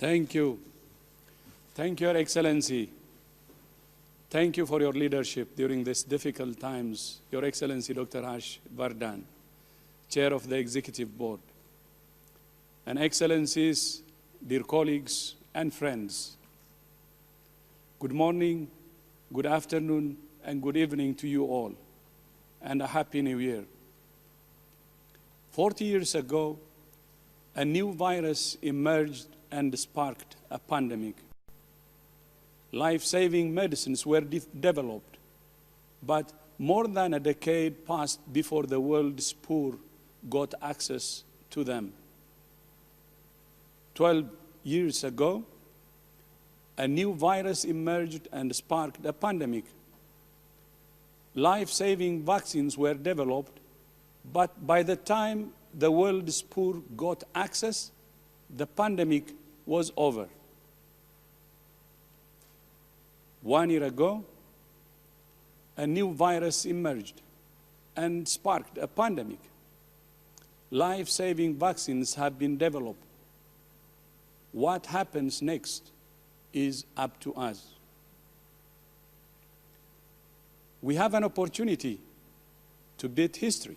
Thank you. Thank you, Your Excellency. Thank you for your leadership during these difficult times, Your Excellency Dr. Harsh Vardhan, Chair of the Executive Board. And Excellencies, dear colleagues and friends, good morning, good afternoon, and good evening to you all, and a Happy New Year. 40 years ago, a new virus emerged and sparked a pandemic. Life-saving medicines were developed, but more than a decade passed before the world's poor got access to them. 12 years ago, a new virus emerged and sparked a pandemic. Life-saving vaccines were developed, but by the time the world's poor got access, the pandemic was over. 1 year ago, a new virus emerged and sparked a pandemic. Life-saving vaccines have been developed. What happens next is up to us. We have an opportunity to beat history,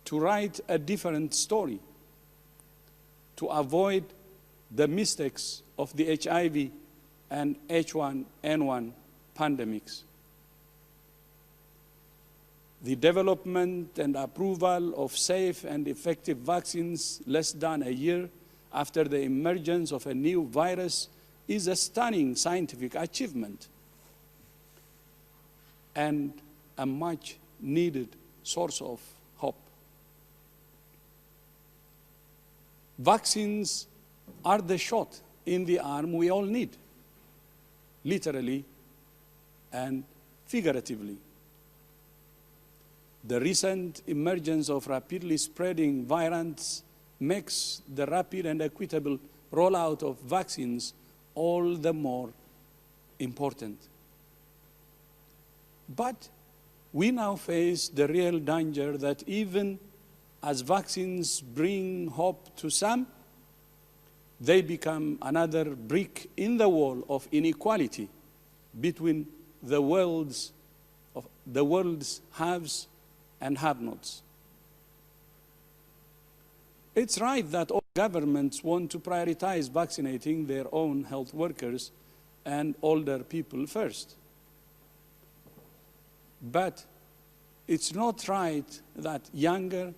to write a different story, to avoid the mistakes of the HIV and H1N1 pandemics. The development and approval of safe and effective vaccines less than a year after the emergence of a new virus is a stunning scientific achievement and a much needed source of hope. Vaccines are the shot in the arm we all need, literally and figuratively. The recent emergence of rapidly spreading variants makes the rapid and equitable rollout of vaccines all the more important. But we now face the real danger that even as vaccines bring hope to some, they become another brick in the wall of inequality between the world's haves and have-nots. It's right that all governments want to prioritize vaccinating their own health workers and older people first. But it's not right that younger,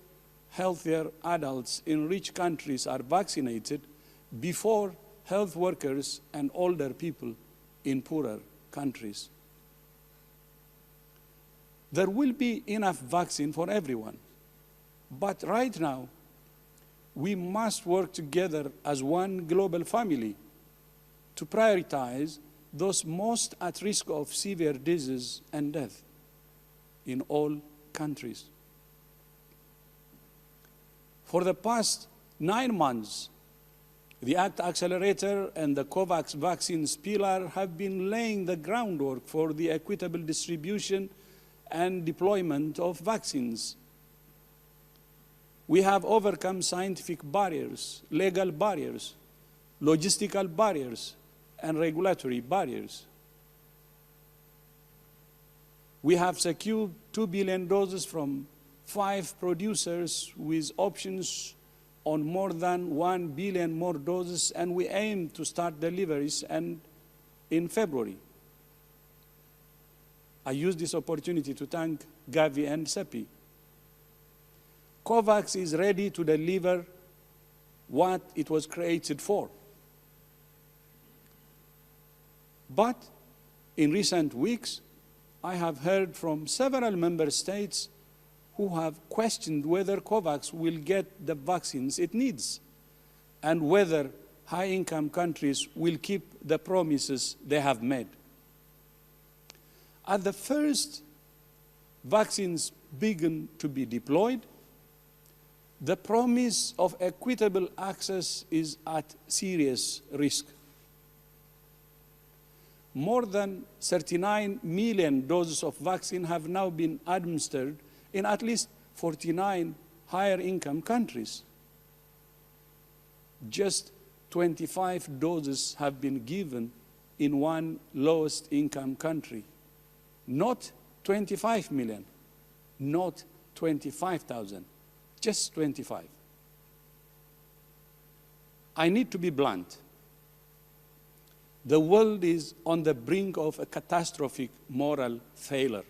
healthier adults in rich countries are vaccinated before health workers and older people in poorer countries. There will be enough vaccine for everyone, but right now, we must work together as one global family to prioritize those most at risk of severe disease and death in all countries. For the past 9 months, the ACT Accelerator and the COVAX Vaccines Pillar have been laying the groundwork for the equitable distribution and deployment of vaccines. We have overcome scientific barriers, legal barriers, logistical barriers, and regulatory barriers. We have secured 2 billion doses from 5 producers with options on more than 1 billion more doses, and we aim to start deliveries in February. I use this opportunity to thank Gavi and CEPI. COVAX is ready to deliver what it was created for. But in recent weeks, I have heard from several member states who have questioned whether COVAX will get the vaccines it needs and whether high-income countries will keep the promises they have made. As the first vaccines begin to be deployed, the promise of equitable access is at serious risk. More than 39 million doses of vaccine have now been administered in at least 49 higher income countries. Just 25 doses have been given in one lowest income country. Not 25 million, not 25,000, just 25. I need to be blunt. The world is on the brink of a catastrophic moral failure.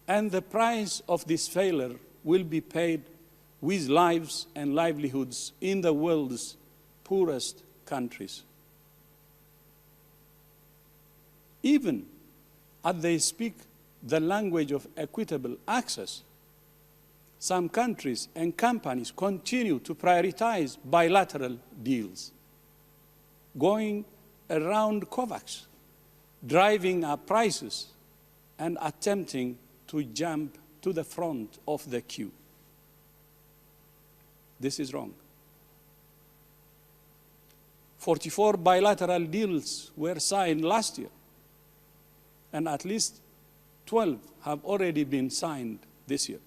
And the price of this failure will be paid with lives and livelihoods in the world's poorest countries. Even as they speak the language of equitable access, some countries and companies continue to prioritize bilateral deals, going around COVAX, driving up prices, and attempting to jump to the front of the queue. This is wrong. 44 bilateral deals were signed last year, and at least 12 have already been signed this year.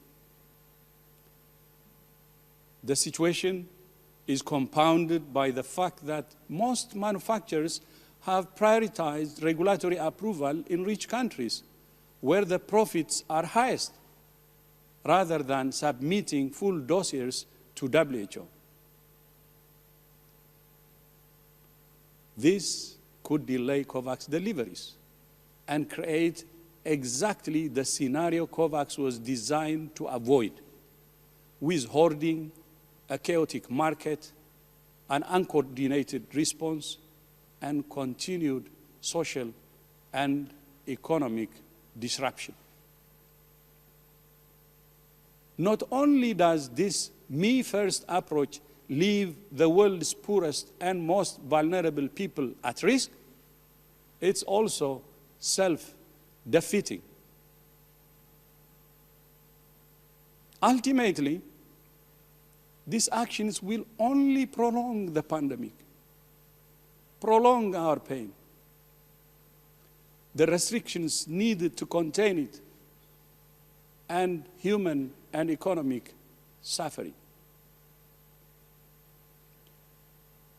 The situation is compounded by the fact that most manufacturers have prioritized regulatory approval in rich countries where the profits are highest, rather than submitting full dossiers to WHO. This could delay COVAX deliveries and create exactly the scenario COVAX was designed to avoid, with hoarding, a chaotic market, an uncoordinated response, and continued social and economic disruption. Not only does this me-first approach leave the world's poorest and most vulnerable people at risk, it's also self-defeating. Ultimately, these actions will only prolong the pandemic, prolong our pain. The restrictions needed to contain it, and human and economic suffering.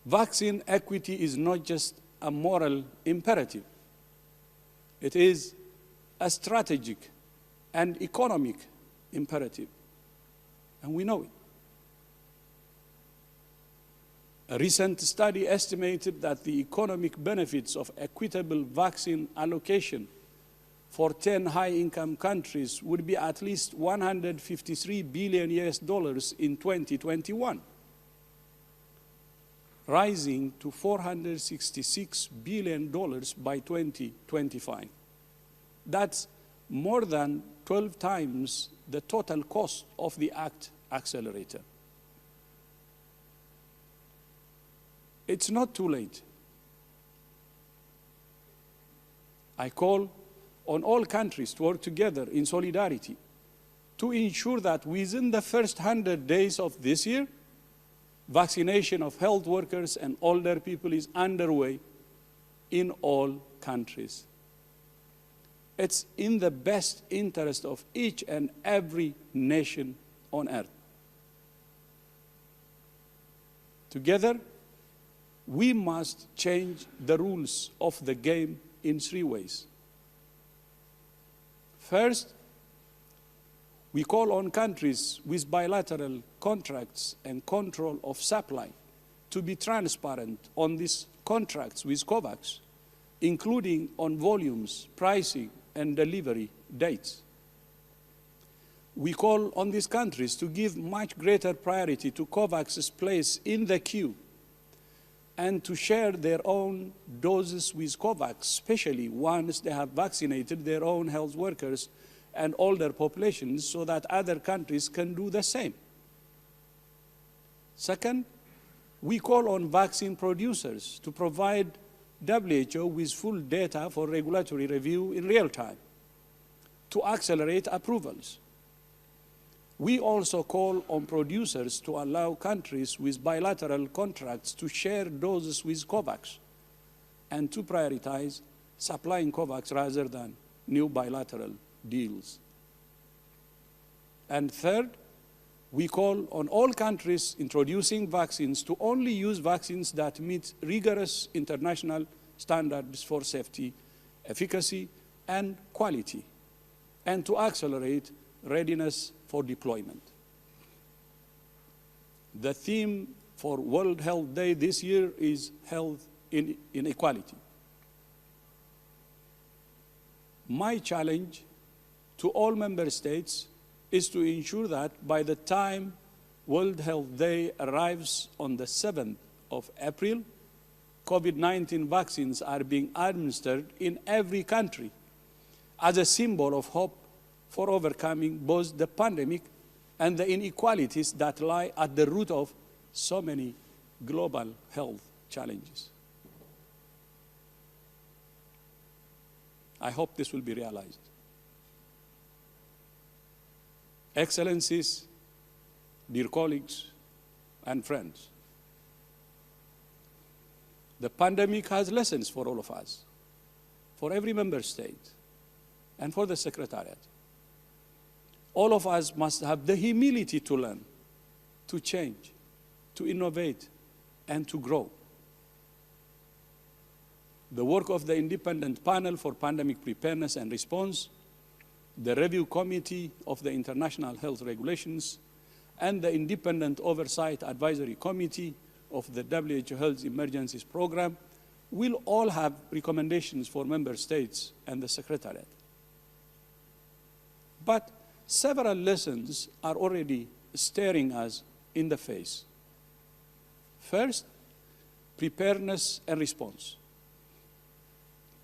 Vaccine equity is not just a moral imperative. It is a strategic and economic imperative, and we know it. A recent study estimated that the economic benefits of equitable vaccine allocation for 10 high-income countries would be at least $153 billion in 2021, rising to $466 billion by 2025. That's more than 12 times the total cost of the ACT accelerator. It's not too late. I call on all countries to work together in solidarity to ensure that within the first 100 days of this year, vaccination of health workers and older people is underway in all countries. It's in the best interest of each and every nation on earth. Together, we must change the rules of the game in 3 ways. First, we call on countries with bilateral contracts and control of supply to be transparent on these contracts with COVAX, including on volumes, pricing, and delivery dates. We call on these countries to give much greater priority to COVAX's place in the queue and to share their own doses with COVAX, especially once they have vaccinated their own health workers and older populations, so that other countries can do the same. Second, we call on vaccine producers to provide WHO with full data for regulatory review in real time to accelerate approvals. We also call on producers to allow countries with bilateral contracts to share doses with COVAX and to prioritize supplying COVAX rather than new bilateral deals. And third, We call on all countries introducing vaccines to only use vaccines that meet rigorous international standards for safety, efficacy, and quality, and to accelerate readiness for deployment. The theme for World Health Day this year is health inequality. My challenge to all member states is to ensure that by the time World Health Day arrives on the 7th of April, COVID-19 vaccines are being administered in every country as a symbol of hope for overcoming both the pandemic and the inequalities that lie at the root of so many global health challenges. I hope this will be realized. Excellencies, dear colleagues and friends, the pandemic has lessons for all of us, for every member state, and for the Secretariat. All of us must have the humility to learn, to change, to innovate, and to grow. The work of the Independent Panel for Pandemic Preparedness and Response, the Review Committee of the International Health Regulations, and the Independent Oversight Advisory Committee of the WHO Health Emergencies Program will all have recommendations for member states and the Secretariat. But several lessons are already staring us in the face. First, preparedness and response.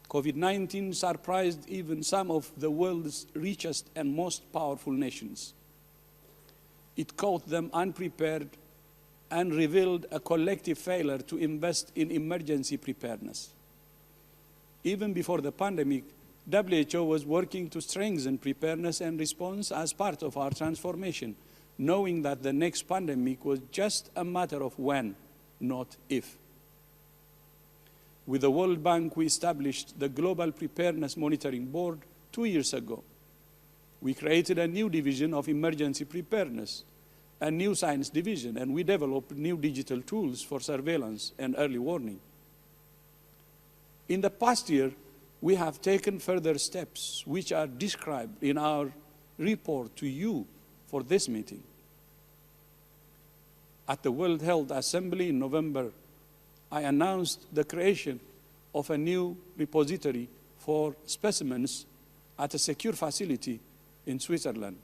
COVID-19 surprised even some of the world's richest and most powerful nations. It caught them unprepared and revealed a collective failure to invest in emergency preparedness. Even before the pandemic, WHO was working to strengthen preparedness and response as part of our transformation, knowing that the next pandemic was just a matter of when, not if. With the World Bank, we established the Global Preparedness Monitoring Board 2 years ago. We created a new division of emergency preparedness, a new science division, and we developed new digital tools for surveillance and early warning. In the past year, we have taken further steps which are described in our report to you for this meeting. At the World Health Assembly in November, I announced the creation of a new repository for specimens at a secure facility in Switzerland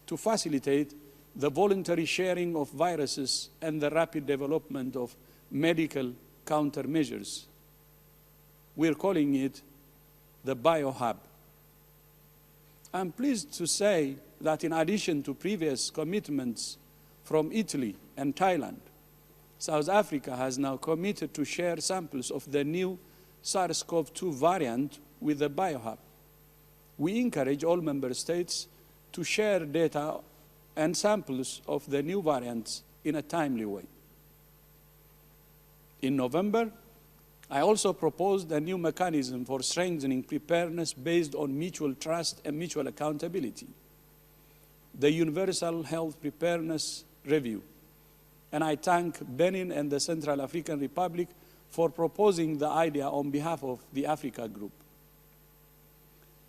to facilitate the voluntary sharing of viruses and the rapid development of medical countermeasures. We're calling it the BioHub. I'm pleased to say that in addition to previous commitments from Italy and Thailand, South Africa has now committed to share samples of the new SARS-CoV-2 variant with the BioHub. We encourage all member states to share data and samples of the new variants in a timely way. In November, I also proposed a new mechanism for strengthening preparedness based on mutual trust and mutual accountability, the Universal Health Preparedness Review. And I thank Benin and the Central African Republic for proposing the idea on behalf of the Africa Group.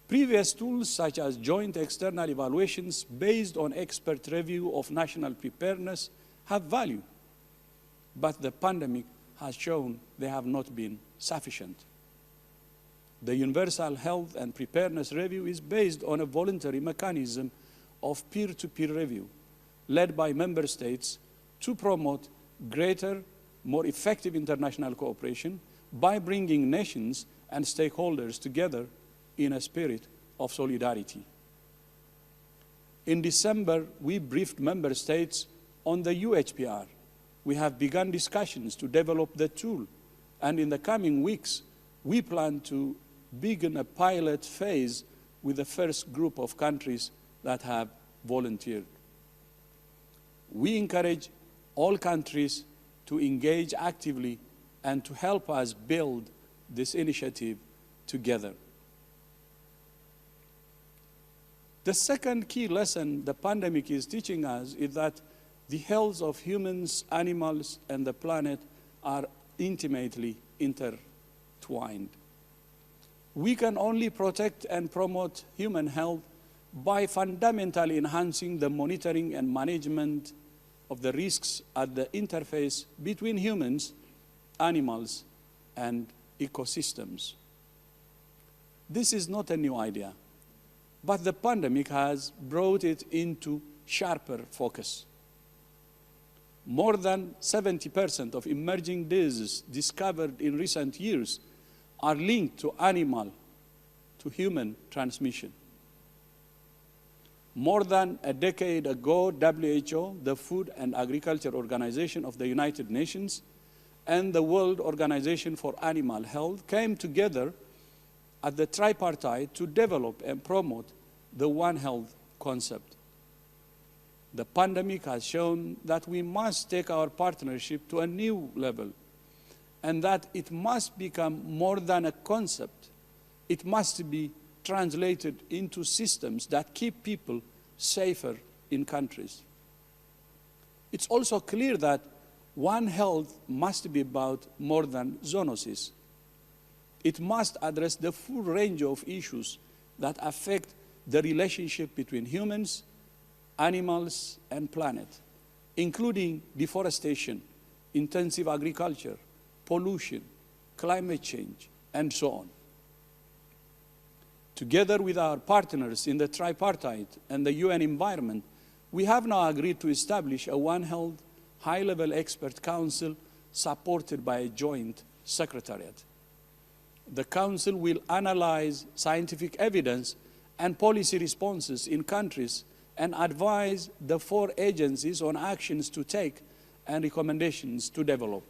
Previous tools such as joint external evaluations based on expert review of national preparedness have value, but the pandemic has shown they have not been sufficient. The Universal Health and Preparedness Review is based on a voluntary mechanism of peer-to-peer review led by member states to promote greater, more effective international cooperation by bringing nations and stakeholders together in a spirit of solidarity. In December, we briefed member states on the UHPR. We have begun discussions to develop the tool, and in the coming weeks, we plan to begin a pilot phase with the first group of countries that have volunteered. We encourage all countries to engage actively and to help us build this initiative together. The second key lesson the pandemic is teaching us is that the health of humans, animals, and the planet are intimately intertwined. We can only protect and promote human health by fundamentally enhancing the monitoring and management of the risks at the interface between humans, animals, and ecosystems. This is not a new idea, but the pandemic has brought it into sharper focus. More than 70% of emerging diseases discovered in recent years are linked to animal to human transmission. More than a decade ago, WHO, the Food and Agriculture Organization of the United Nations, and the World Organization for Animal Health came together at the tripartite to develop and promote the One Health concept. The pandemic has shown that we must take our partnership to a new level, and that it must become more than a concept. It must be translated into systems that keep people safer in countries. It's also clear that One Health must be about more than zoonosis. It must address the full range of issues that affect the relationship between humans, animals, and planet, including deforestation, intensive agriculture, pollution, climate change, and so on. Together with our partners in the tripartite and the UN environment, we have now agreed to establish a One Health high-level expert council supported by a joint secretariat. The council will analyze scientific evidence and policy responses in countries and advise the 4 agencies on actions to take and recommendations to develop.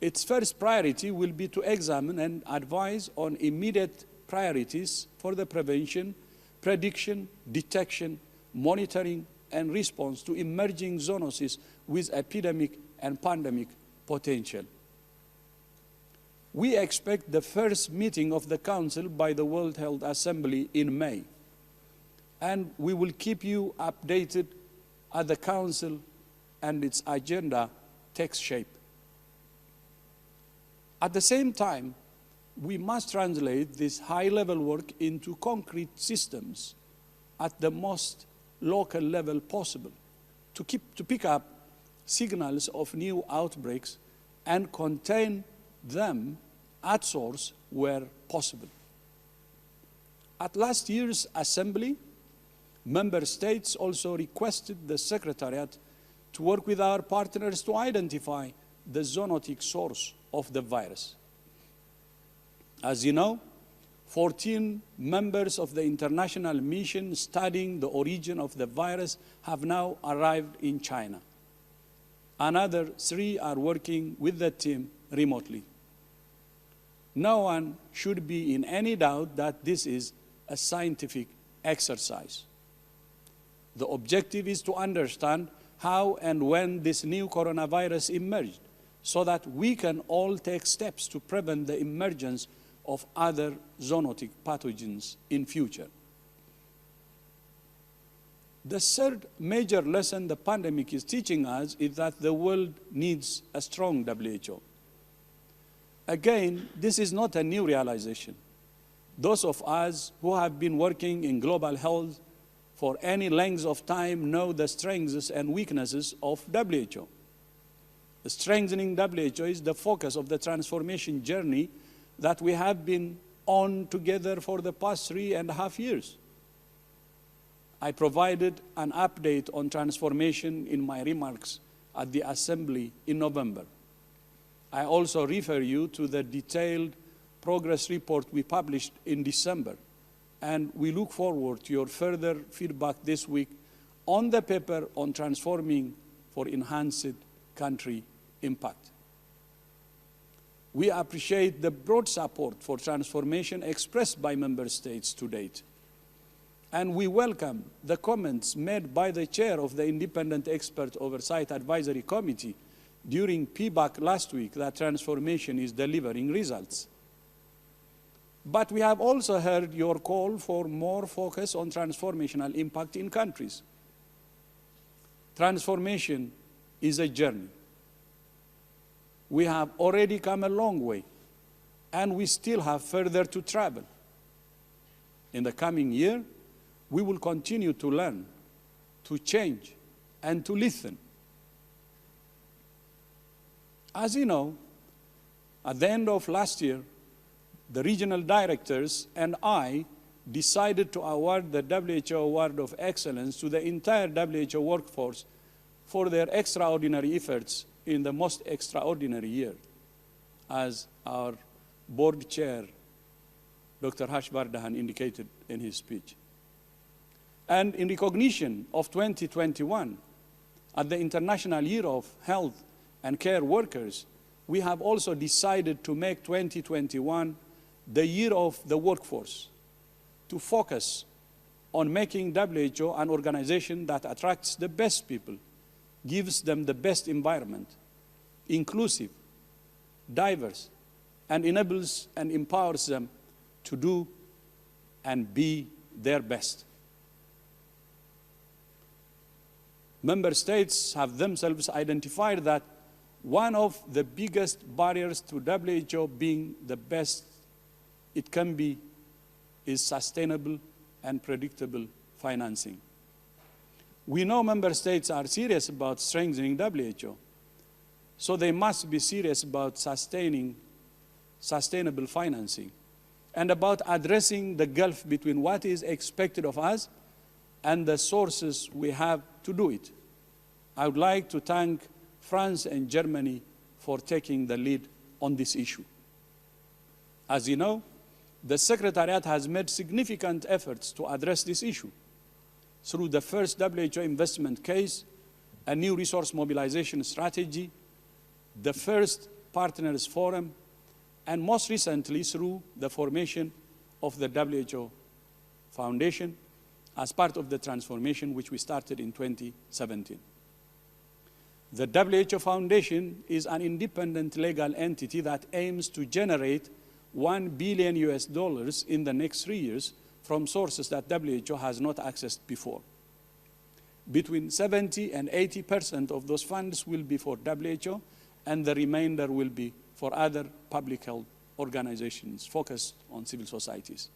Its first priority will be to examine and advise on immediate priorities for the prevention, prediction, detection, monitoring, and response to emerging zoonosis with epidemic and pandemic potential. We expect the first meeting of the Council by the World Health Assembly in May, and we will keep you updated as the Council and its agenda takes shape. At the same time, we must translate this high-level work into concrete systems at the most local level possible to pick up signals of new outbreaks and contain them at source where possible. At last year's assembly, member states also requested the Secretariat to work with our partners to identify the zoonotic source of the virus. As you know, 14 members of the international mission studying the origin of the virus have now arrived in China. Another 3 are working with the team remotely. No one should be in any doubt that this is a scientific exercise. The objective is to understand how and when this new coronavirus emerged, so that we can all take steps to prevent the emergence of other zoonotic pathogens in future. The third major lesson the pandemic is teaching us is that the world needs a strong WHO. Again, this is not a new realization. Those of us who have been working in global health for any length of time know the strengths and weaknesses of WHO. The strengthening WHO is the focus of the transformation journey that we have been on together for the past 3.5 years. I provided an update on transformation in my remarks at the Assembly in November. I also refer you to the detailed progress report we published in December, and we look forward to your further feedback this week on the paper on transforming for enhanced country impact. We appreciate the broad support for transformation expressed by member states to date. And we welcome the comments made by the chair of the Independent Expert Oversight Advisory Committee during PBAC last week that transformation is delivering results. But we have also heard your call for more focus on transformational impact in countries. Transformation is a journey. We have already come a long way, and we still have further to travel. In the coming year, we will continue to learn, to change, and to listen. As you know, at the end of last year, the regional directors and I decided to award the WHO Award of Excellence to the entire WHO workforce for their extraordinary efforts in the most extraordinary year, as our board chair, Dr. Harsh Vardhan, indicated in his speech. And in recognition of 2021, at the International Year of Health and Care Workers, we have also decided to make 2021 the year of the workforce, to focus on making WHO an organization that attracts the best people, gives them the best environment, inclusive, diverse, and enables and empowers them to do and be their best. Member states have themselves identified that one of the biggest barriers to WHO being the best it can be is sustainable and predictable financing. We know member states are serious about strengthening WHO, so they must be serious about sustaining sustainable financing and about addressing the gulf between what is expected of us and the sources we have to do it. I would like to thank France and Germany for taking the lead on this issue. As you know, the Secretariat has made significant efforts to address this issue through the first WHO investment case, a new resource mobilization strategy, the first Partners Forum, and most recently through the formation of the WHO Foundation as part of the transformation which we started in 2017. The WHO Foundation is an independent legal entity that aims to generate $1 billion in the next 3 years from sources that WHO has not accessed before. Between 70% and 80% of those funds will be for WHO, and the remainder will be for other public health organizations focused on civil societies.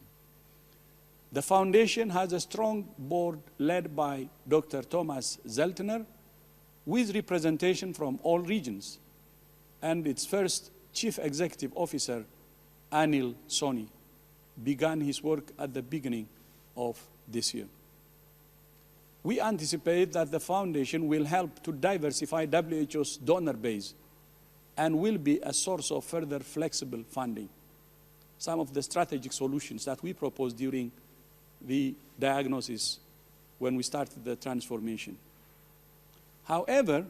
The foundation has a strong board led by Dr. Thomas Zeltner, with representation from all regions, and its first chief executive officer, Anil Soni, began his work at the beginning of this year. We anticipate that the foundation will help to diversify WHO's donor base and will be a source of further flexible funding. Some of the strategic solutions that we proposed during the diagnosis when we started the transformation. However,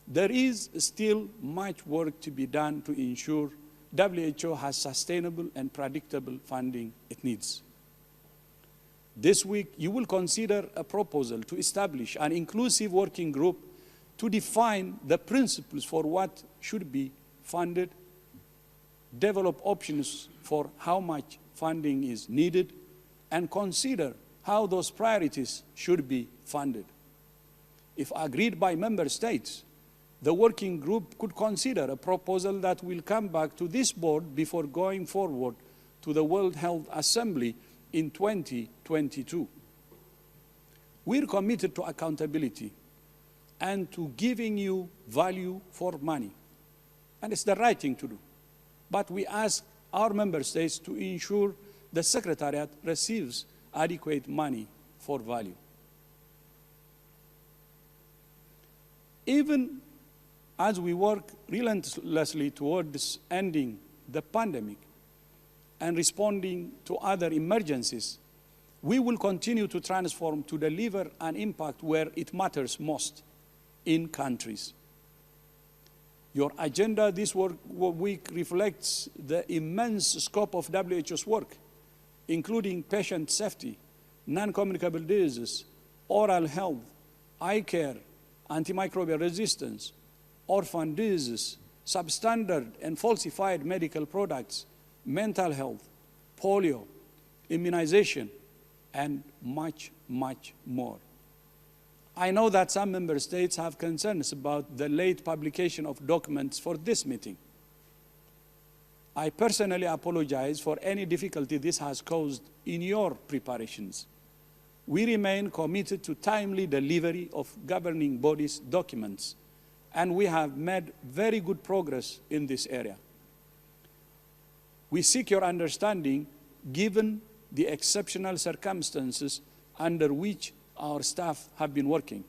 there is still much work to be done to ensure WHO has sustainable and predictable funding it needs. This week, you will consider a proposal to establish an inclusive working group to define the principles for what should be funded, develop options for how much funding is needed, and consider how those priorities should be funded. If agreed by member states, the working group could consider a proposal that will come back to this board before going forward to the World Health Assembly in 2022. We're committed to accountability and to giving you value for money. And it's the right thing to do. But we ask our member states to ensure the Secretariat receives adequate money for value. Even as we work relentlessly towards ending the pandemic and responding to other emergencies, we will continue to transform to deliver an impact where it matters most, in countries. Your agenda this week reflects the immense scope of WHO's work, including patient safety, non-communicable diseases, oral health, eye care, antimicrobial resistance, orphan diseases, substandard and falsified medical products, mental health, polio, immunization, and much, much more. I know that some member states have concerns about the late publication of documents for this meeting. I personally apologize for any difficulty this has caused in your preparations. We remain committed to timely delivery of governing bodies' documents, and we have made very good progress in this area. We seek your understanding given the exceptional circumstances under which our staff have been working,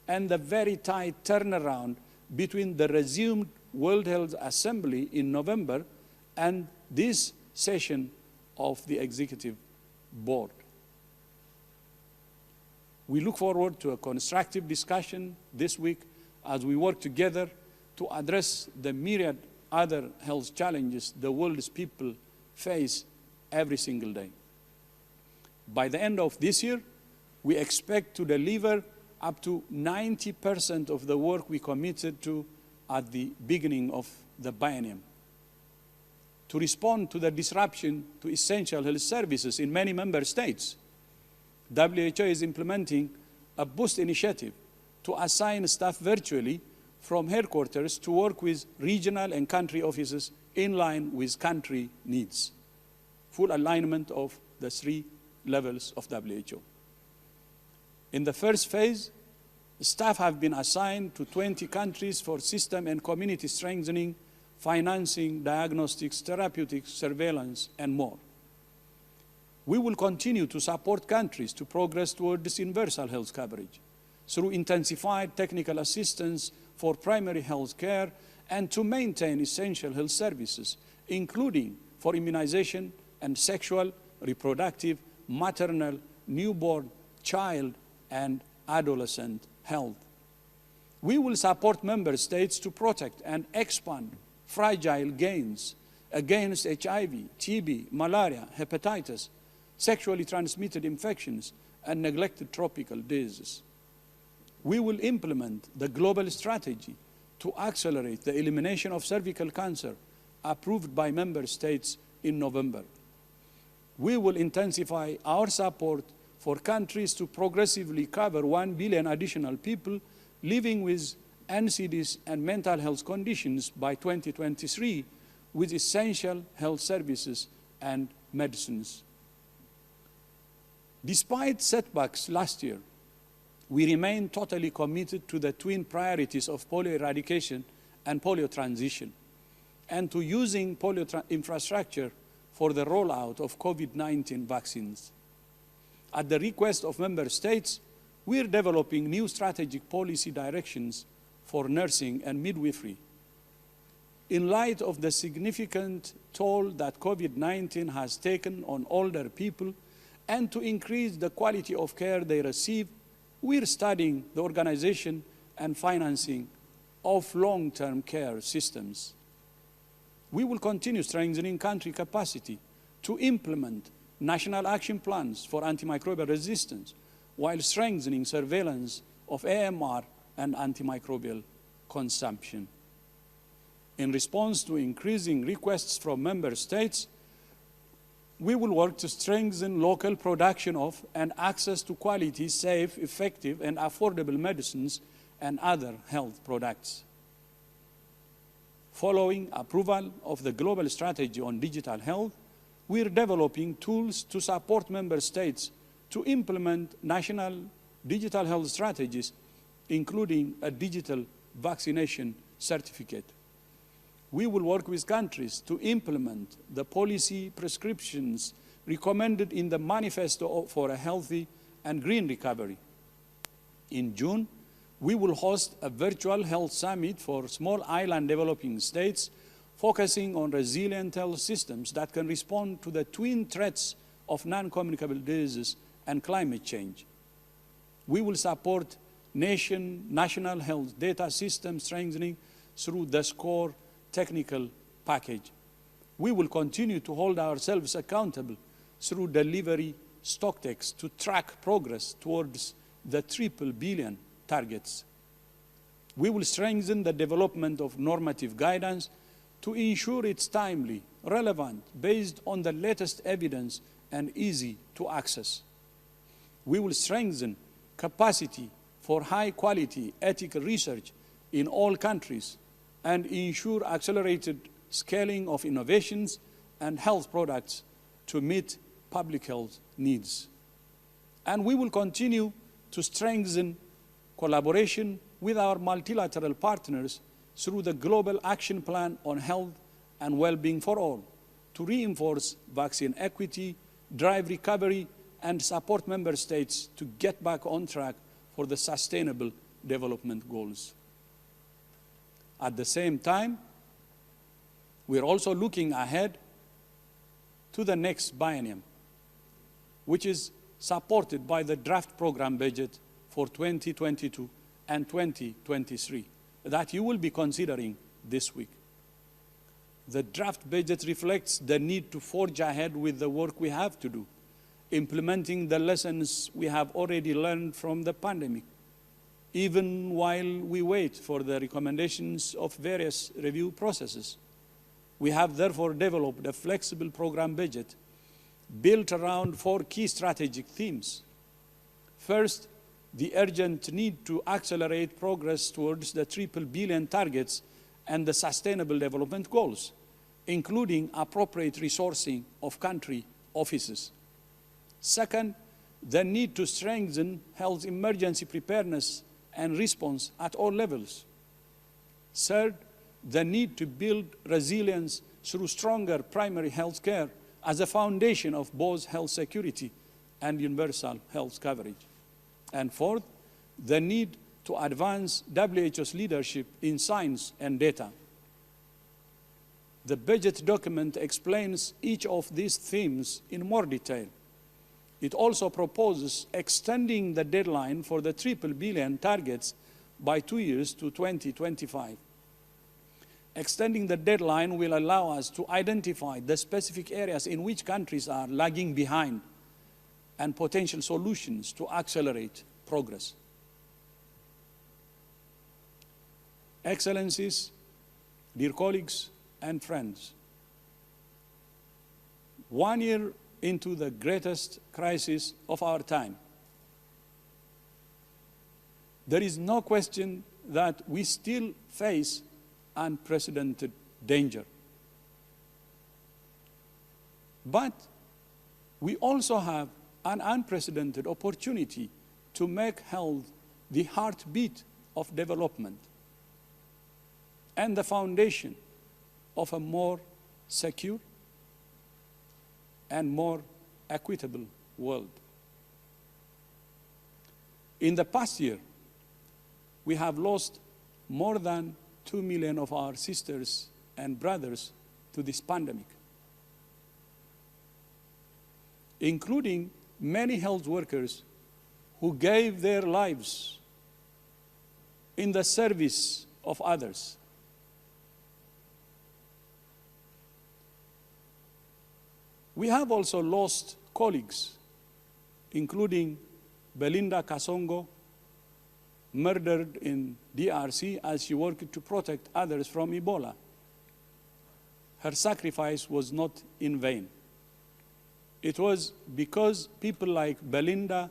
and the very tight turnaround between the resumed World Health Assembly in November and this session of the Executive Board. We look forward to a constructive discussion this week as we work together to address the myriad other health challenges the world's people face every single day. By the end of this year, we expect to deliver up to 90% of the work we committed to at the beginning of the biennium. To respond to the disruption to essential health services in many member states, WHO is implementing a boost initiative to assign staff virtually from headquarters to work with regional and country offices in line with country needs. Full alignment of the 3 levels of WHO. In the first phase, staff have been assigned to 20 countries for system and community strengthening, financing, diagnostics, therapeutics, surveillance, and more. We will continue to support countries to progress towards universal health coverage through intensified technical assistance for primary health care and to maintain essential health services, including for immunization and sexual, reproductive, maternal, newborn, child, and adolescent health. We will support member states to protect and expand fragile gains against HIV, TB, malaria, hepatitis, sexually transmitted infections, and neglected tropical diseases. We will implement the global strategy to accelerate the elimination of cervical cancer approved by member states in November. We will intensify our support for countries to progressively cover 1 billion additional people living with NCDs and mental health conditions by 2023 with essential health services and medicines. Despite setbacks last year, we remain totally committed to the twin priorities of polio eradication and polio transition, and to using polio infrastructure for the rollout of COVID-19 vaccines. At the request of member states, we are developing new strategic policy directions for nursing and midwifery. In light of the significant toll that COVID-19 has taken on older people, and to increase the quality of care they receive, we're studying the organization and financing of long-term care systems. We will continue strengthening country capacity to implement national action plans for antimicrobial resistance while strengthening surveillance of AMR and antimicrobial consumption. In response to increasing requests from member states, we will work to strengthen local production of and access to quality, safe, effective, and affordable medicines and other health products. Following approval of the global strategy on digital health, we are developing tools to support member states to implement national digital health strategies, including a digital vaccination certificate. We will work with countries to implement the policy prescriptions recommended in the Manifesto for a Healthy and Green Recovery. In June, we will host a virtual health summit for small island developing states, focusing on resilient health systems that can respond to the twin threats of non-communicable diseases and climate change. We will support national health data system strengthening through the SCORE technical package. We will continue to hold ourselves accountable through delivery stocktakes to track progress towards the 3 billion targets. We will strengthen the development of normative guidance to ensure it's timely, relevant, based on the latest evidence, and easy to access. We will strengthen capacity for high-quality ethical research in all countries and ensure accelerated scaling of innovations and health products to meet public health needs. And we will continue to strengthen collaboration with our multilateral partners through the Global Action Plan on Health and Well-being for All to reinforce vaccine equity, drive recovery, and support member states to get back on track for the Sustainable Development Goals. At the same time, we're also looking ahead to the next biennium, which is supported by the draft program budget for 2022 and 2023 that you will be considering this week. The draft budget reflects the need to forge ahead with the work we have to do, implementing the lessons we have already learned from the pandemic, even while we wait for the recommendations of various review processes. We have therefore developed a flexible program budget built around 4 key strategic themes. First, the urgent need to accelerate progress towards the triple billion targets and the Sustainable Development Goals, including appropriate resourcing of country offices. Second, the need to strengthen health emergency preparedness and response at all levels. Third, the need to build resilience through stronger primary health care as a foundation of both health security and universal health coverage. And fourth, the need to advance WHO's leadership in science and data. The budget document explains each of these themes in more detail. It also proposes extending the deadline for the triple billion targets by 2 years to 2025. Extending the deadline will allow us to identify the specific areas in which countries are lagging behind and potential solutions to accelerate progress. Excellencies, dear colleagues and friends, 1 year into the greatest crisis of our time, there is no question that we still face unprecedented danger. But we also have an unprecedented opportunity to make health the heartbeat of development and the foundation of a more secure and more equitable world. In the past year, we have lost more than 2 million of our sisters and brothers to this pandemic, including many health workers who gave their lives in the service of others. We have also lost colleagues, including Belinda Kasongo, murdered in DRC as she worked to protect others from Ebola. Her sacrifice was not in vain. It was because people like Belinda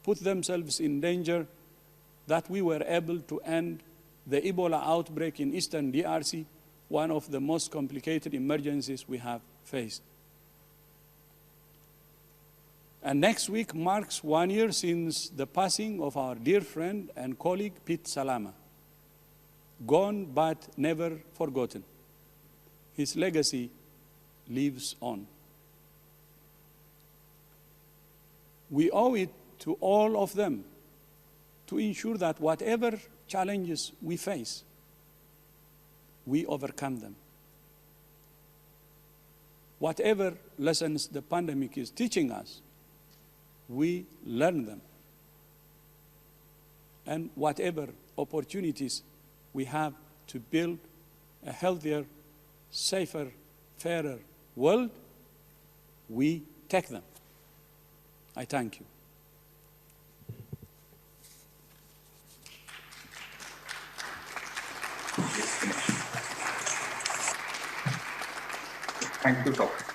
put themselves in danger that we were able to end the Ebola outbreak in eastern DRC, one of the most complicated emergencies we have faced. And next week marks 1 year since the passing of our dear friend and colleague, Pete Salama. Gone but never forgotten. His legacy lives on. We owe it to all of them to ensure that whatever challenges we face, we overcome them. Whatever lessons the pandemic is teaching us, we learn them. And whatever opportunities we have to build a healthier, safer, fairer world, we take them. I thank you. Thank you, Doctor.